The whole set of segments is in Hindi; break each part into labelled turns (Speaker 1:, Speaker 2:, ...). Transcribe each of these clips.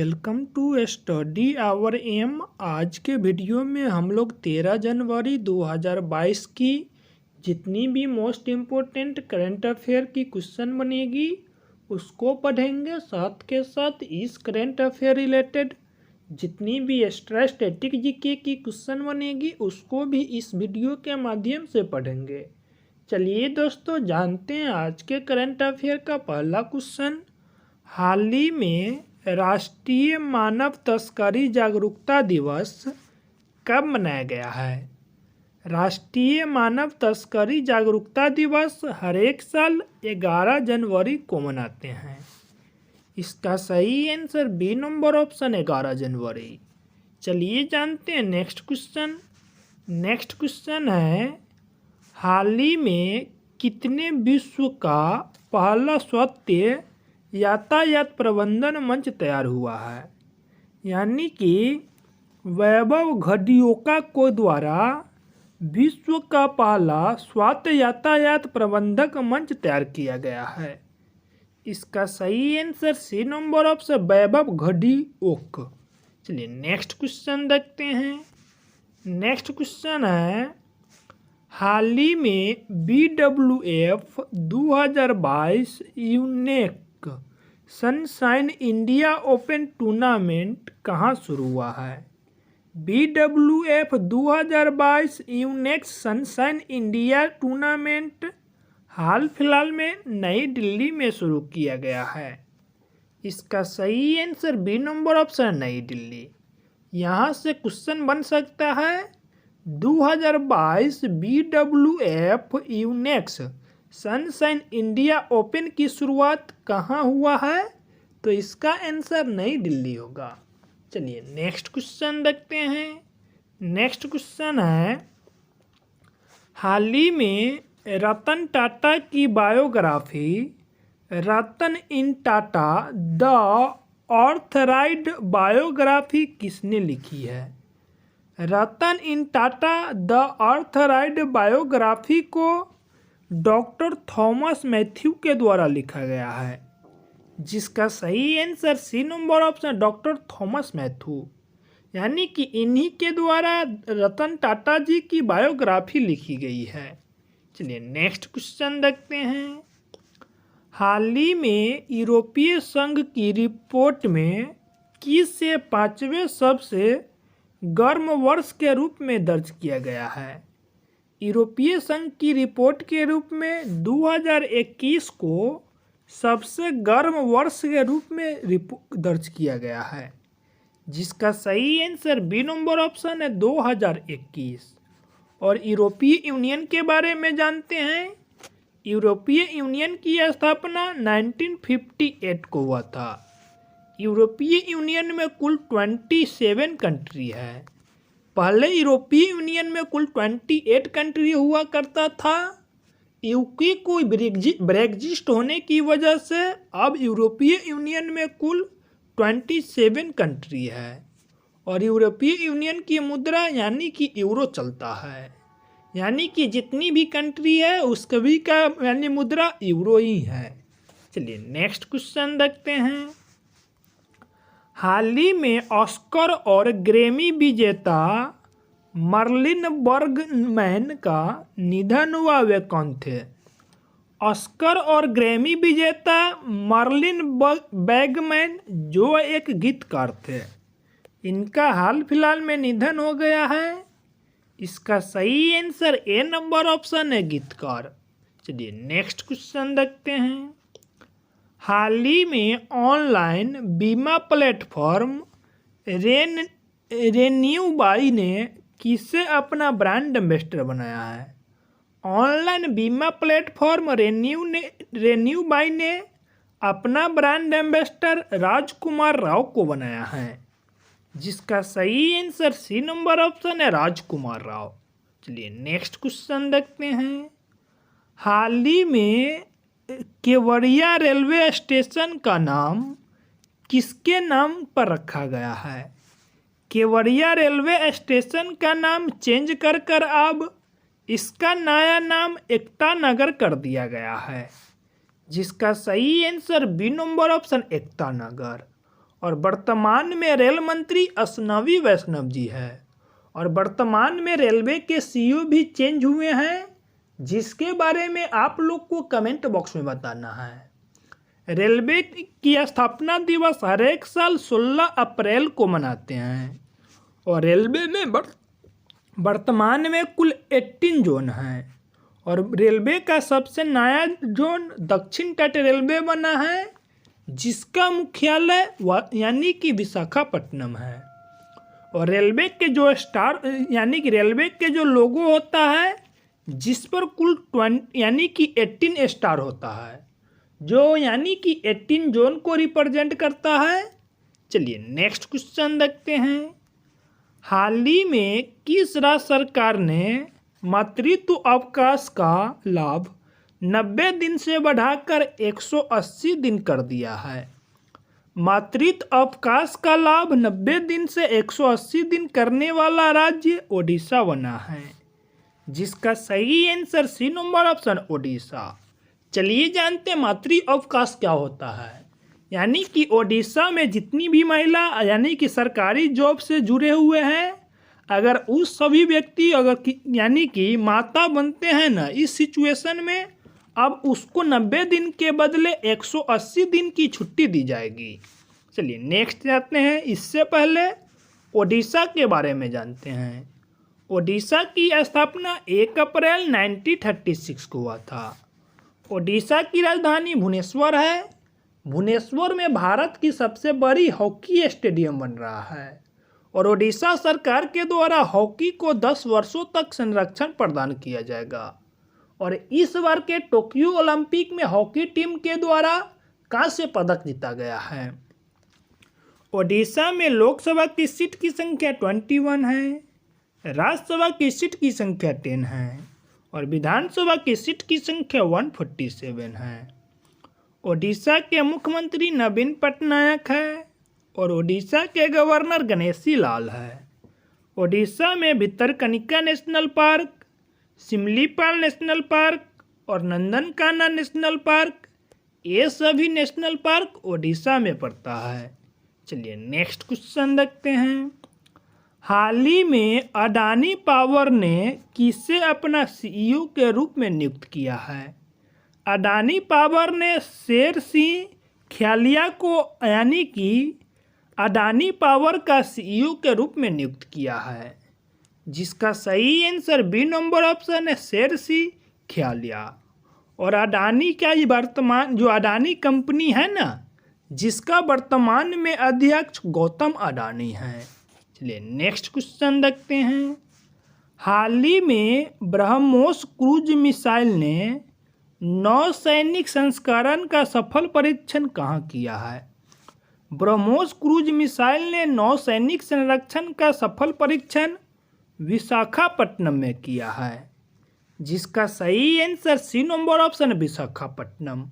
Speaker 1: Welcome to study our M. आज के वीडियो में हम लोग 13 जनवरी 2022 की जितनी भी मोस्ट इम्पोर्टेंट करंट अफेयर की क्वेश्चन बनेगी उसको पढ़ेंगे। साथ के साथ इस करंट अफेयर रिलेटेड जितनी भी एक्स्ट्रा स्टैटिक जीके की क्वेश्चन बनेगी उसको भी इस वीडियो के माध्यम से पढ़ेंगे। चलिए दोस्तों जानते हैं आज के करंट अफेयर का पहला क्वेश्चन। हाल ही में राष्ट्रीय मानव तस्करी जागरूकता दिवस कब मनाया गया है? राष्ट्रीय मानव तस्करी जागरूकता दिवस हर एक साल 11 जनवरी को मनाते हैं। इसका सही आंसर बी नंबर ऑप्शन 11 जनवरी। चलिए जानते हैं नेक्स्ट क्वेश्चन। नेक्स्ट क्वेश्चन है, हाल ही में कितने विश्व का पहला स्वतंत्र यातायात प्रबंधन मंच तैयार हुआ है? यानी कि वैभव घड़ियोका को द्वारा विश्व का पहला स्वायत्त यातायात प्रबंधक मंच तैयार किया गया है। इसका सही आंसर सी नंबर ऑप्शन वैभव घड़ियोका। चलिए नेक्स्ट क्वेश्चन देखते हैं। नेक्स्ट क्वेश्चन है, हाल ही में BWF 2022 Yonex Sunshine India Open tournament कहाँ शुरू हुआ है? BWF 2022 Yonex Sunshine India tournament हाल फिलहाल में नई दिल्ली में शुरू किया गया है। इसका सही आंसर बी नंबर ऑप्शन नई दिल्ली। यहाँ से क्वेश्चन बन सकता है 2022 BWF Unix sunshine India open की शुरुआत कहाँ हुआ है? तो इसका आंसर नई दिल्ली होगा। चलिए नेक्स्ट क्वेश्चन देखते हैं। नेक्स्ट क्वेश्चन है, हाल ही में रतन टाटा की biography Ratan N Tata the authorised biography किसने लिखी है? Ratan N Tata the authorised biography को डॉक्टर थॉमस मैथ्यू के द्वारा लिखा गया है। जिसका सही answer C number option doctor Thomas Mathew. यानी कि इन्हीं के द्वारा रतन टाटा जी की बायोग्राफी लिखी गई है। चलिए नेक्स्ट क्वेश्चन देखते हैं। हाल ही में यूरोपीय संघ की रिपोर्ट में किसे 5वें सबसे गर्म वर्ष के रूप में दर्ज किया गया है? यूरोपीय संघ की रिपोर्ट के रूप में 2021 को सबसे गर्म वर्ष के रूप में दर्ज किया गया है। जिसका सही आंसर बी नंबर ऑप्शन है 2021। और यूरोपीय यूनियन के बारे में जानते हैं। यूरोपीय यूनियन की स्थापना 1958 को हुआ था। यूरोपीय यूनियन में कुल 27 कंट्री है। पहले यूरोपीय यूनियन में कुल 28 कंट्री हुआ करता था। यूके को ब्रेग्जिट होने की वजह से अब यूरोपीय यूनियन में कुल 27 कंट्री है। और यूरोपीय यूनियन की मुद्रा यानी कि यूरो चलता है। यानी कि जितनी भी कंट्री है उसके भी का यानी मुद्रा यूरो ही है। चलिए नेक्स्ट क्वेश्चन देखते हैं। हाल ही में ऑस्कर और ग्रैमी विजेता मर्लिन बर्गमैन का निधन हुआ, वे कौन थे? ऑस्कर और ग्रैमी विजेता मर्लिन बर्गमैन जो एक गीतकार थे, इनका हाल फिलहाल में निधन हो गया है। इसका सही आंसर ए नंबर ऑप्शन है गीतकार। चलिए नेक्स्ट क्वेश्चन देखते हैं। हाल ही में ऑनलाइन बीमा प्लेटफॉर्म रेन्यूबाई ने किसे अपना ब्रांड एम्बेसडर बनाया है? ऑनलाइन बीमा प्लेटफॉर्म रेन्यूबाई ने अपना ब्रांड एम्बेसडर राजकुमार राव को बनाया है। जिसका सही आंसर सी नंबर ऑप्शन है राजकुमार राव। चलिए नेक्स्ट क्वेश्चन देखते हैं। हाल ही में केवड़िया रेलवे स्टेशन का नाम किसके नाम पर रखा गया है? केवड़िया रेलवे स्टेशन का नाम चेंज कर अब इसका नया नाम एकता नगर कर दिया गया है। जिसका सही answer B number option Ekta Nagar. और वर्तमान में रेल मंत्री अश्विनी वैष्णव जी है। और वर्तमान में रेलवे के सीईओ भी चेंज हुए हैं, जिसके बारे में आप लोग को कमेंट बॉक्स में बताना है। रेलवे की स्थापना दिवस हर एक साल 16 अप्रैल को मनाते हैं। और रेलवे में वर्तमान में कुल 18 जोन हैं। और रेलवे का सबसे नया जोन दक्षिण तट रेलवे बना है, जिसका मुख्यालय यानी कि विशाखापट्टनम है। और रेलवे के जो स्टार यानी कि रेलवे के जो लोगो होता है, जिस पर कुल 18 स्टार होता है, जो यानी कि 18 जोन को रिप्रेजेंट करता है। चलिए नेक्स्ट क्वेश्चन देखते हैं। हाल ही में किस राज्य सरकार ने मातृत्व अवकाश का लाभ 90 दिन से बढ़ाकर 180 दिन कर दिया है? मातृत्व अवकाश का लाभ 90 दिन से 180 दिन करने वाला राज्य ओडिशा बना है, जिसका सही answer C number option Odisha. चलिए जानते हैं मातृत्व अवकाश क्या होता है। यानी कि ओडिशा में जितनी भी महिला यानी कि सरकारी जॉब से जुड़े हुए हैं, अगर उस सभी व्यक्ति यानी कि माता बनते हैं ना, इस सिचुएशन में अब उसको 90 दिन के बदले 180 दिन की छुट्टी दी जाएगी। चलिए नेक्स्ट जाते हैं। इससे पहले ओडिशा के बारे में जानते हैं। ओडिशा की स्थापना 1 अप्रैल 1936 को हुआ था। ओडिशा की राजधानी भुवनेश्वर है। भुवनेश्वर में भारत की सबसे बड़ी हॉकी स्टेडियम बन रहा है। और ओडिशा सरकार के द्वारा हॉकी को 10 वर्षों तक संरक्षण प्रदान किया जाएगा। और इस बार के टोक्यो ओलंपिक में हॉकी टीम के द्वारा कांस्य पदक जीता गया है। ओडिशा में लोकसभा की सीट की संख्या 21 है, राज्यसभा की सीट की संख्या 10 है और विधानसभा की सीट की संख्या 147 है। ओडिशा के मुख्यमंत्री नवीन पटनायक है और ओडिशा के गवर्नर गणेशी लाल है। ओडिशा में Bhitarkanika national park, Similipal national park और नंदनकानन नेशनल पार्क, ये सभी नेशनल पार्क ओडिशा में पड़ता है। चलिए नेक्स्ट क्वेश्चन देखते हैं। हाल ही में अडानी पावर ने किसे अपना सीईओ के रूप में नियुक्त किया है? अडानी पावर ने शेर सिंह ख्यालिया को यानी कि अडानी पावर का सीईओ के रूप में नियुक्त किया है, जिसका सही आंसर बी नंबर ऑप्शन है, शेर सिंह ख्यालिया। और अडानी का ये वर्तमान जो अडानी कंपनी है ना, जिसका वर्तमान में अध्यक्ष गौतम अडानी है। चलिए नेक्स्ट क्वेश्चन देखते हैं। हाल ही में ब्रह्मोस क्रूज मिसाइल ने नौसैनिक संस्करण का सफल परीक्षण कहाँ किया है? ब्रह्मोस क्रूज मिसाइल ने नौसैनिक संरक्षण का सफल परीक्षण विशाखापट्टनम में किया है, जिसका सही answer C number option Visakhapatnam.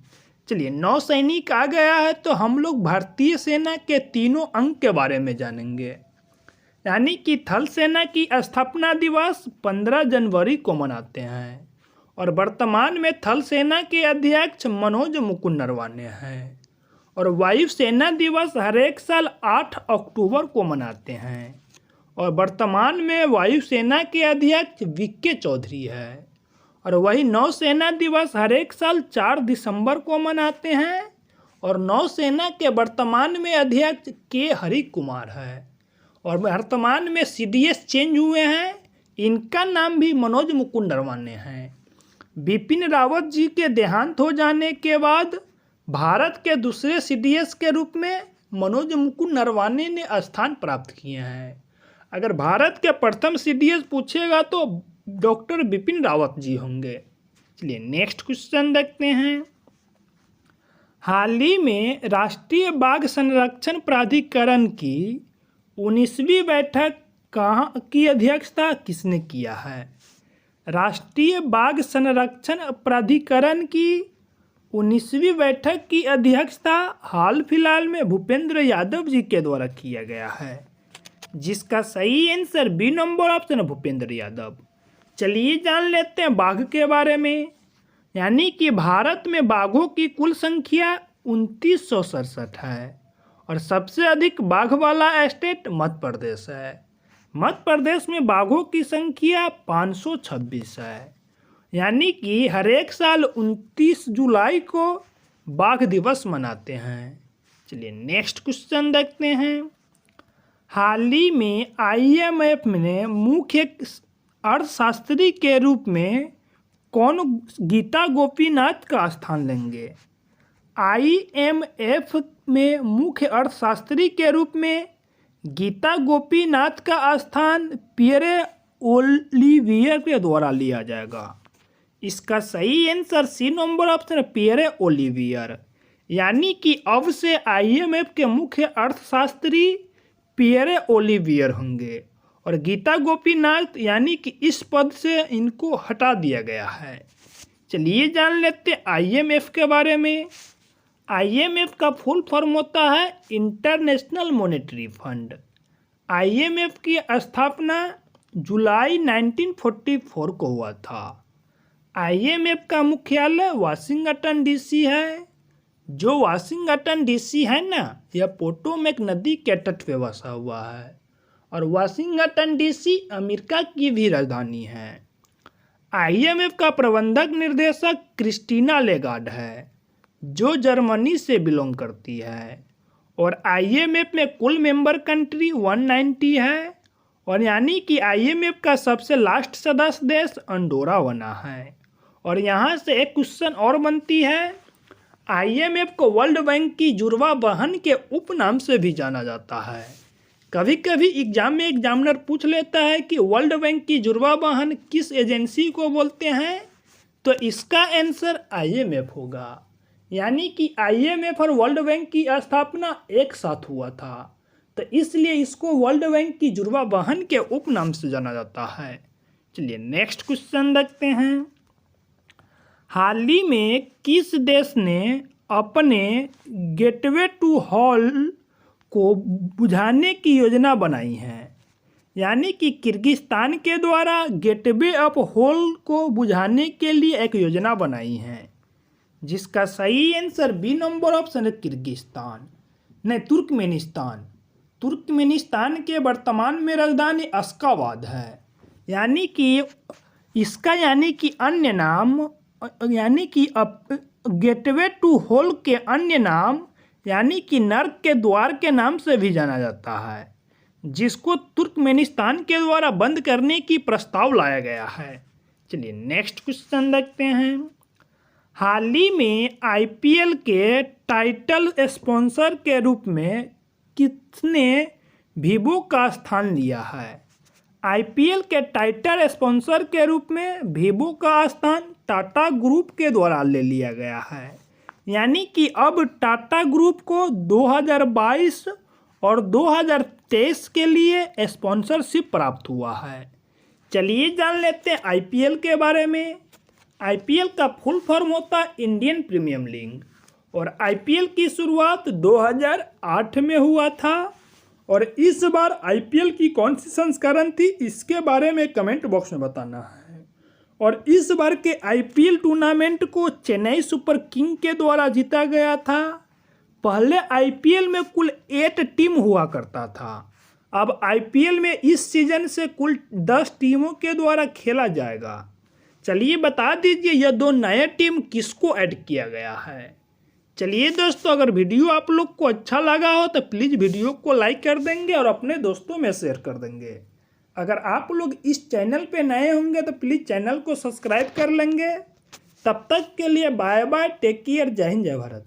Speaker 1: चलिए नौसैनिक आ गया है तो हम लोग भारतीय सेना के तीनों अंग के बारे में जानेंगे। यानी कि थल सेना की स्थापना दिवस 15 जनवरी को मनाते हैं और वर्तमान में थल सेना के अध्यक्ष मनोज मुकुंद नरवाने हैं। और वायु सेना दिवस हर एक साल 8 अक्टूबर को मनाते हैं और वर्तमान में वायुसेना के अध्यक्ष वीके चौधरी है। और वही नौसेना दिवस हर एक साल 4 दिसंबर को मनाते हैं और नौसेना के वर्तमान में अध्यक्ष के हरि कुमार है। और वर्तमान में सीडीएस चेंज हुए हैं, इनका नाम भी मनोज मुकुंद नरवाने हैं। बिपिन रावत जी के देहांत हो जाने के बाद भारत के दूसरे सीडीएस के रूप में मनोज मुकुंद नरवाने ने स्थान प्राप्त किए हैं। अगर भारत के प्रथम सीडीएस पूछेगा तो डॉक्टर बिपिन रावत जी होंगे। चलिए नेक्स्ट क्वेश्चन देखते हैं। हाल ही में राष्ट्रीय बाघ संरक्षण प्राधिकरण की 19वीं बैठक कहाँ की अध्यक्षता किसने किया है? राष्ट्रीय बाघ संरक्षण प्राधिकरण की 19वीं बैठक की अध्यक्षता हाल फिलहाल में भूपेंद्र यादव जी के द्वारा किया गया है, जिसका सही answer B number option Bhupender Yadav. चलिए जान लेते हैं बाघ के बारे में। यानी कि भारत में बाघों की कुल संख्या 2967 है और सबसे अधिक बाघ वाला स्टेट मध्य प्रदेश है। मध्य प्रदेश में बाघों की संख्या 526 है। यानी कि हर एक साल 29 जुलाई को बाघ दिवस मनाते हैं। चलिए नेक्स्ट क्वेश्चन देखते हैं। हाल ही में IMF ने मुख्य अर्थशास्त्री के रूप में कौन गीता गोपीनाथ का स्थान लेंगे? IMF में मुख्य अर्थशास्त्री के रूप में गीता गोपीनाथ का स्थान पियरे ओलिवियर के द्वारा लिया जाएगा। इसका सही आंसर सी नंबर ऑप्शन है, पियरे ओलिवियर। यानी कि अब से IMF के मुख्य अर्थशास्त्री पियरे ओलिवियर होंगे और गीता गोपीनाथ यानी कि इस पद से इनको हटा दिया गया है। चलिए जान लेते हैं IMF के बारे में। IMF का फुल फॉर्म होता है इंटरनेशनल मॉनेटरी फंड। IMF की स्थापना जुलाई 1944 को हुआ था। IMF का मुख्यालय वाशिंगटन DC है। जो वाशिंगटन DC है ना, यह पोटोमेक नदी के तट पे बसा हुआ है और वाशिंगटन DC अमेरिका की भी राजधानी है। IMF का प्रबंधक निर्देशक क्रिस्टीना लेगार्ड है जो जर्मनी से बिलोंग करती है और IMF में कुल मेंबर कंट्री 190 है और यानी कि IMF का सबसे लास्ट सदस्य देश अंडोरा बना है। और यहाँ से एक क्वेश्चन और बनती है, IMF को वर्ल्ड बैंक की जुड़वा बहन के उपनाम से भी जाना जाता है। कभी कभी एग्जाम में एग्जामिनर पूछ लेता है कि वर्ल्ड बैंक की जुड़वा बहन किस एजेंसी को बोलते हैं, तो इसका आंसर IMF होगा। यानी कि IMF और वर्ल्ड बैंक की स्थापना एक साथ हुआ था, तो इसलिए इसको वर्ल्ड बैंक की जुड़वा बहन के उपनाम से जाना जाता है। चलिए नेक्स्ट क्वेश्चन देखते हैं। हाल ही में किस देश ने अपने गेटवे टू हॉल को बुझाने की योजना बनाई है? यानी कि किर्गिस्तान के द्वारा गेटवे ऑफ हॉल को बुझाने के लिए एक योजना बनाई है, जिसका सही आंसर बी नंबर ऑप्शन है, किर्गिस्तान नहीं तुर्कमेनिस्तान। तुर्कमेनिस्तान के वर्तमान में राजधानी अश्गाबाद है। यानी कि इसका यानी कि अन्य नाम यानी कि गेटवे टू हॉल के अन्य नाम यानी कि नर्क के द्वार के नाम से भी जाना जाता है, जिसको तुर्कमेनिस्तान के द्वारा बंद करने की प्रस्ताव लाया गया है। चलिए नेक्स्ट क्वेश्चन देखते हैं। हाल ही में IPL के टाइटल स्पॉन्सर के रूप में किसने वीवो का स्थान लिया है? IPL के टाइटल स्पॉन्सर के रूप में वीवो का स्थान टाटा ग्रुप के द्वारा ले लिया गया है। यानी कि अब टाटा ग्रुप को 2022 और 2023 के लिए स्पॉन्सरशिप प्राप्त हुआ है। चलिए जान लेते हैं IPL के बारे में। IPL का फुल फॉर्म होता है इंडियन प्रीमियर लीग और IPL की शुरुआत 2008 में हुआ था। और इस बार IPL की कौन सी संस्करण थी, इसके बारे में कमेंट बॉक्स में बताना है। और इस बार के IPL टूर्नामेंट को चेन्नई सुपर किंग के द्वारा जीता गया था। पहले IPL में कुल 8 टीम हुआ करता था। अब IPL में इस सीजन से कुल 10 टीमों के द्वारा खेला जाएगा। चलिए बता दीजिए यह 2 नए टीम किसको ऐड किया गया है। चलिए दोस्तों, अगर वीडियो आप लोग को अच्छा लगा हो तो प्लीज़ वीडियो को लाइक कर देंगे और अपने दोस्तों में शेयर कर देंगे। अगर आप लोग इस चैनल पे नए होंगे तो प्लीज़ चैनल को सब्सक्राइब कर लेंगे। तब तक के लिए बाय बाय, टेक केयर, जय हिंद जय भारत।